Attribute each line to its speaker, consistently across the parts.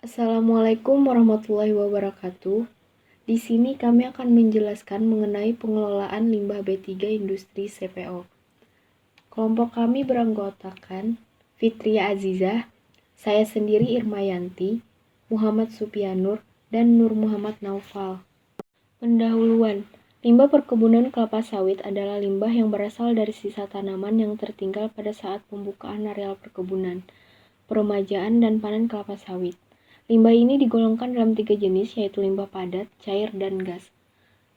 Speaker 1: Assalamualaikum warahmatullahi wabarakatuh. Di sini kami akan menjelaskan mengenai pengelolaan limbah B3 industri CPO. Kelompok kami beranggotakan Fitria Azizah, saya sendiri Irmayanti, Muhammad Supianur, dan Nur Muhammad Naufal. Pendahuluan, limbah perkebunan kelapa sawit adalah limbah yang berasal dari sisa tanaman yang tertinggal pada saat pembukaan areal perkebunan, peremajaan, dan panen kelapa sawit. Limbah ini digolongkan dalam 3 jenis, yaitu limbah padat, cair, dan gas.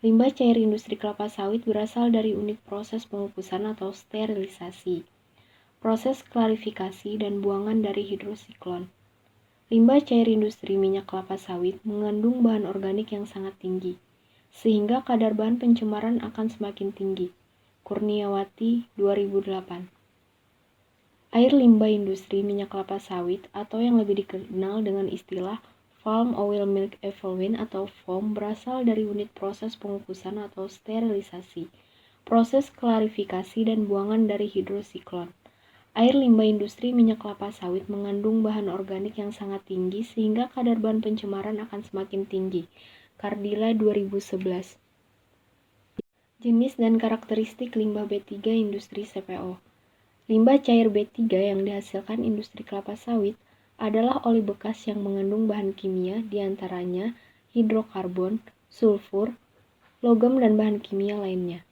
Speaker 1: Limbah cair industri kelapa sawit berasal dari unit proses pengukusan atau sterilisasi, proses klarifikasi, dan buangan dari hidrosiklon. Limbah cair industri minyak kelapa sawit mengandung bahan organik yang sangat tinggi, sehingga kadar bahan pencemaran akan semakin tinggi. Kurniawati, 2008. Air limbah industri minyak kelapa sawit atau yang lebih dikenal dengan istilah Palm Oil Milk Effluent atau FOM berasal dari unit proses pengukusan atau sterilisasi, proses klarifikasi, dan buangan dari hidrosiklon. Air limbah industri minyak kelapa sawit mengandung bahan organik yang sangat tinggi sehingga kadar bahan pencemaran akan semakin tinggi. Kardila 2011. Jenis dan karakteristik limbah B3 industri CPO. Limbah cair B3 yang dihasilkan industri kelapa sawit adalah oli bekas yang mengandung bahan kimia diantaranya hidrokarbon, sulfur, logam, dan bahan kimia lainnya.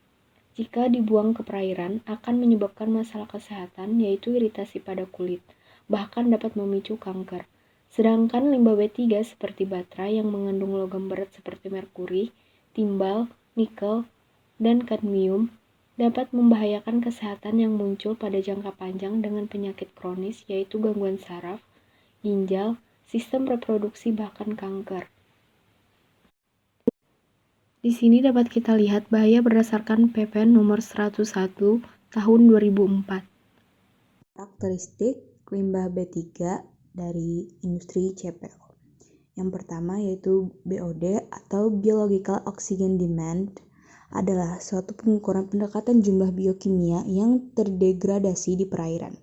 Speaker 1: Jika dibuang ke perairan, akan menyebabkan masalah kesehatan yaitu iritasi pada kulit, bahkan dapat memicu kanker. Sedangkan limbah B3 seperti baterai yang mengandung logam berat seperti merkuri, timbal, nikel, dan kadmium dapat membahayakan kesehatan yang muncul pada jangka panjang dengan penyakit kronis yaitu gangguan saraf, ginjal, sistem reproduksi, bahkan kanker. Di sini dapat kita lihat bahaya berdasarkan PPN nomor 101 tahun 2004.
Speaker 2: Karakteristik limbah B3 dari industri CPO. Yang pertama yaitu BOD atau Biological Oxygen Demand adalah suatu pengukuran pendekatan jumlah biokimia yang terdegradasi di perairan.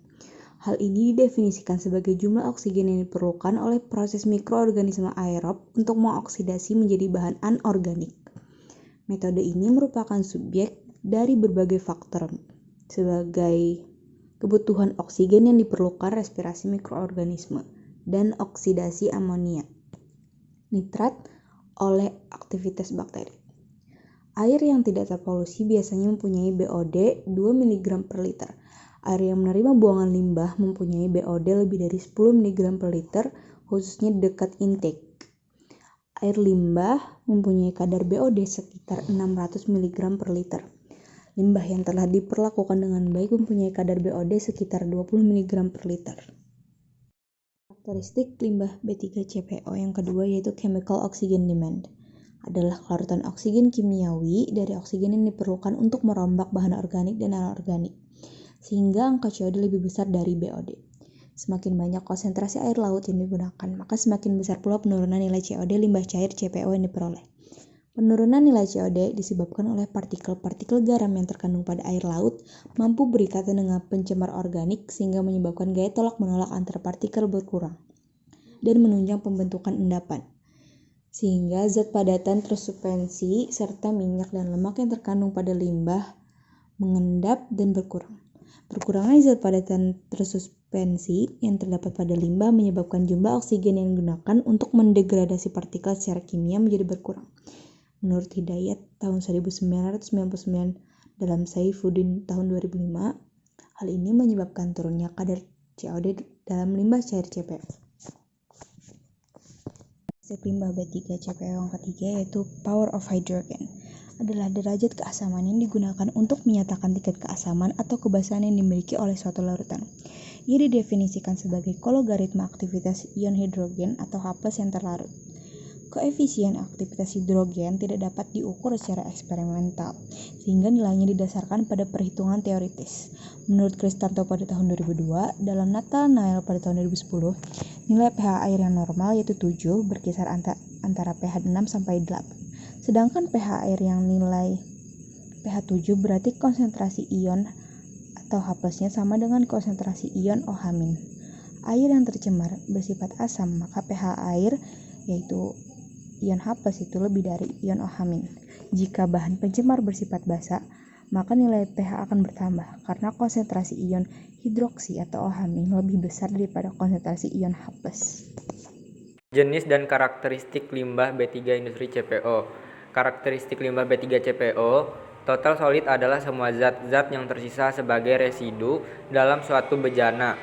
Speaker 2: Hal ini didefinisikan sebagai jumlah oksigen yang diperlukan oleh proses mikroorganisme aerob untuk mengoksidasi menjadi bahan anorganik. Metode ini merupakan subjek dari berbagai faktor sebagai kebutuhan oksigen yang diperlukan respirasi mikroorganisme dan oksidasi amonia, nitrat oleh aktivitas bakteri. Air yang tidak terpolusi biasanya mempunyai BOD 2 mg per liter. Air yang menerima buangan limbah mempunyai BOD lebih dari 10 mg per liter, khususnya dekat intake. Air limbah mempunyai kadar BOD sekitar 600 mg per liter. Limbah yang telah diperlakukan dengan baik mempunyai kadar BOD sekitar 20 mg per liter. Karakteristik limbah B3 CPO yang kedua yaitu Chemical Oxygen Demand adalah larutan oksigen kimiawi dari oksigen yang diperlukan untuk merombak bahan organik dan anorganik, sehingga angka COD lebih besar dari BOD. Semakin banyak konsentrasi air laut yang digunakan, maka semakin besar pula penurunan nilai COD limbah cair CPO yang diperoleh. Penurunan nilai COD disebabkan oleh partikel-partikel garam yang terkandung pada air laut mampu berikatan dengan pencemar organik sehingga menyebabkan gaya tolak-menolak antar partikel berkurang dan menunjang pembentukan endapan. Sehingga zat padatan tersuspensi serta minyak dan lemak yang terkandung pada limbah mengendap dan berkurang. Berkurangnya zat padatan tersuspensi yang terdapat pada limbah menyebabkan jumlah oksigen yang digunakan untuk mendegradasi partikel secara kimia menjadi berkurang. Menurut Hidayat tahun 1999 dalam Saifuddin tahun 2005, hal ini menyebabkan turunnya kadar COD dalam limbah cair CPO. Limbah B3 CPO yang ketiga yaitu Power of Hydrogen adalah derajat keasaman yang digunakan untuk menyatakan tingkat keasaman atau kebasahan yang dimiliki oleh suatu larutan. Ia didefinisikan sebagai kologaritma aktivitas ion hidrogen atau H+ yang terlarut. Koefisien aktivitas hidrogen tidak dapat diukur secara eksperimental, sehingga nilainya didasarkan pada perhitungan teoritis. Menurut Kristanto pada tahun 2002, dalam Nathanael pada tahun 2010, nilai pH air yang normal yaitu 7 berkisar antara pH 6 sampai 8. Sedangkan pH air yang nilai pH 7 berarti konsentrasi ion atau H+-nya sama dengan konsentrasi ion OH-. air yang tercemar bersifat asam, maka pH air yaitu ion H+ itu lebih dari ion OH-. Jika bahan pencemar bersifat basa, maka nilai pH akan bertambah karena konsentrasi ion hidroksi atau OH- lebih besar daripada konsentrasi ion H+.
Speaker 3: Jenis dan karakteristik limbah B3 industri CPO. Karakteristik limbah B3 CPO, total solid adalah semua zat-zat yang tersisa sebagai residu dalam suatu bejana.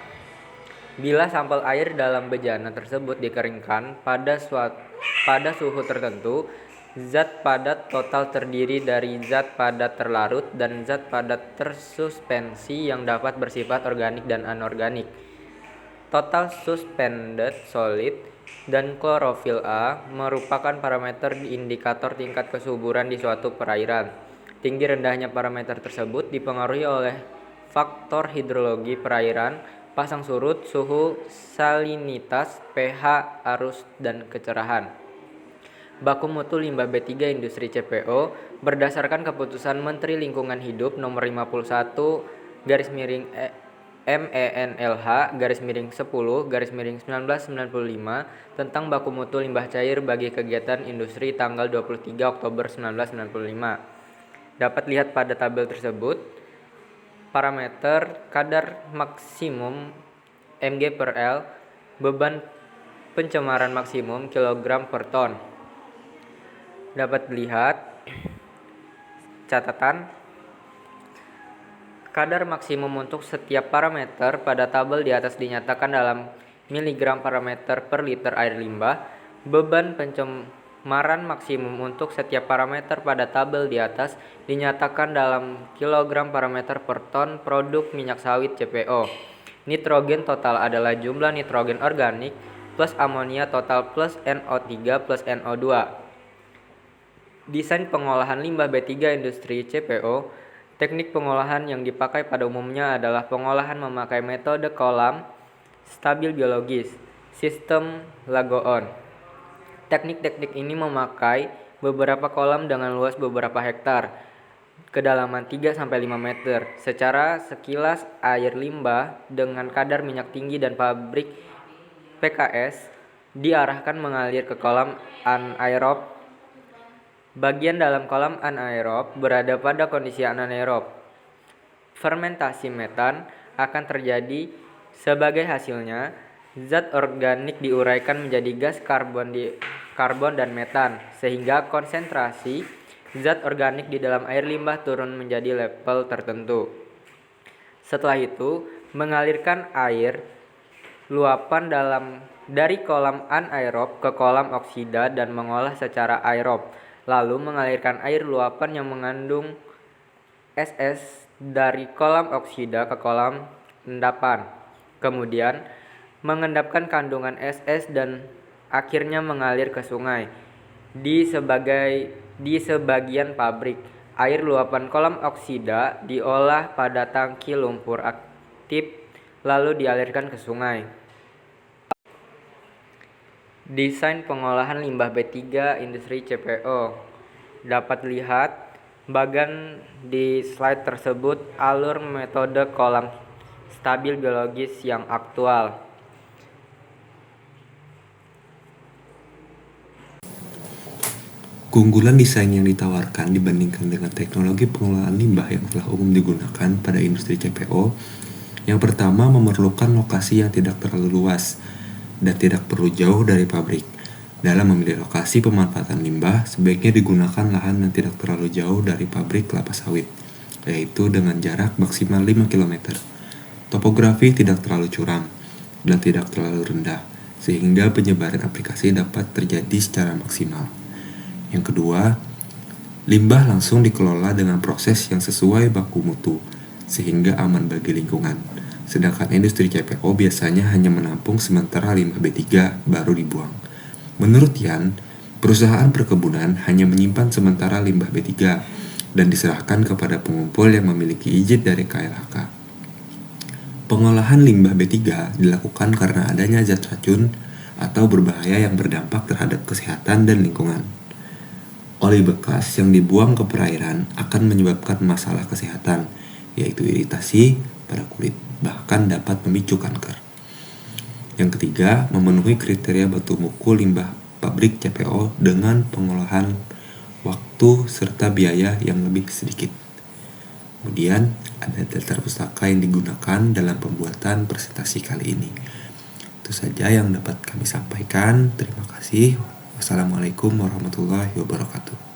Speaker 3: Bila sampel air dalam bejana tersebut dikeringkan pada suhu tertentu, zat padat total terdiri dari zat padat terlarut dan zat padat tersuspensi yang dapat bersifat organik dan anorganik. Total suspended solid dan klorofil A merupakan parameter indikator tingkat kesuburan di suatu perairan. Tinggi rendahnya parameter tersebut dipengaruhi oleh faktor hidrologi perairan, pasang surut, suhu, salinitas, pH, arus, dan kecerahan. Baku mutu limbah B3 industri CPO berdasarkan keputusan Menteri Lingkungan Hidup nomor 51 MENLH/10/1995 tentang baku mutu limbah cair bagi kegiatan industri tanggal 23 Oktober 1995. Dapat lihat pada tabel tersebut parameter kadar maksimum mg/L, beban pencemaran maksimum kilogram per ton. Dapat dilihat catatan kadar maksimum untuk setiap parameter pada tabel di atas dinyatakan dalam miligram parameter per liter air limbah. Beban pencemaran maksimum untuk setiap parameter pada tabel di atas dinyatakan dalam kilogram parameter per ton produk minyak sawit CPO. Nitrogen total adalah jumlah nitrogen organik plus amonia total plus NO3 plus NO2. Desain pengolahan limbah B3 industri CPO. Teknik pengolahan yang dipakai pada umumnya adalah pengolahan memakai metode kolam stabil biologis, sistem Lagoon. Teknik-teknik ini memakai beberapa kolam dengan luas beberapa hektar, kedalaman 3-5 meter. Secara sekilas air limbah dengan kadar minyak tinggi dan pabrik PKS diarahkan mengalir ke kolam anaerob. Bagian dalam kolam anaerob berada pada kondisi anaerob. Fermentasi metan akan terjadi. Sebagai hasilnya, zat organik diuraikan menjadi gas karbon dan metan, sehingga konsentrasi zat organik di dalam air limbah turun menjadi level tertentu. Setelah itu, mengalirkan air luapan dari kolam anaerob ke kolam oksida dan mengolah secara aerob. Lalu mengalirkan air luapan yang mengandung SS dari kolam oksida ke kolam endapan. Kemudian mengendapkan kandungan SS dan akhirnya mengalir ke sungai. Di sebagian pabrik, air luapan kolam oksida diolah pada tangki lumpur aktif lalu dialirkan ke sungai. Desain pengolahan limbah B3 industri CPO. Dapat lihat bagan di slide tersebut alur metode kolam stabil biologis yang aktual.
Speaker 4: Keunggulan desain yang ditawarkan dibandingkan dengan teknologi pengelolaan limbah yang telah umum digunakan pada industri CPO. Yang pertama, memerlukan lokasi yang tidak terlalu luas dan tidak perlu jauh dari pabrik. Dalam memilih lokasi pemanfaatan limbah, sebaiknya digunakan lahan yang tidak terlalu jauh dari pabrik kelapa sawit, yaitu dengan jarak maksimal 5 km. Topografi tidak terlalu curam dan tidak terlalu rendah, sehingga penyebaran aplikasi dapat terjadi secara maksimal. Yang kedua, limbah langsung dikelola dengan proses yang sesuai baku mutu, sehingga aman bagi lingkungan. Sedangkan industri CPO biasanya hanya menampung sementara limbah B3 baru dibuang. Menurut Yan, perusahaan perkebunan hanya menyimpan sementara limbah B3 dan diserahkan kepada pengumpul yang memiliki izin dari KLHK. Pengolahan limbah B3 dilakukan karena adanya zat racun atau berbahaya yang berdampak terhadap kesehatan dan lingkungan. Oli bekas yang dibuang ke perairan akan menyebabkan masalah kesehatan, yaitu iritasi pada kulit, bahkan dapat memicu kanker. Yang ketiga, memenuhi kriteria batu muku limbah pabrik CPO dengan pengolahan waktu serta biaya yang lebih sedikit. Kemudian, ada daftar pustaka yang digunakan dalam pembuatan presentasi kali ini. Itu saja yang dapat kami sampaikan. Terima kasih. Wassalamualaikum warahmatullahi wabarakatuh.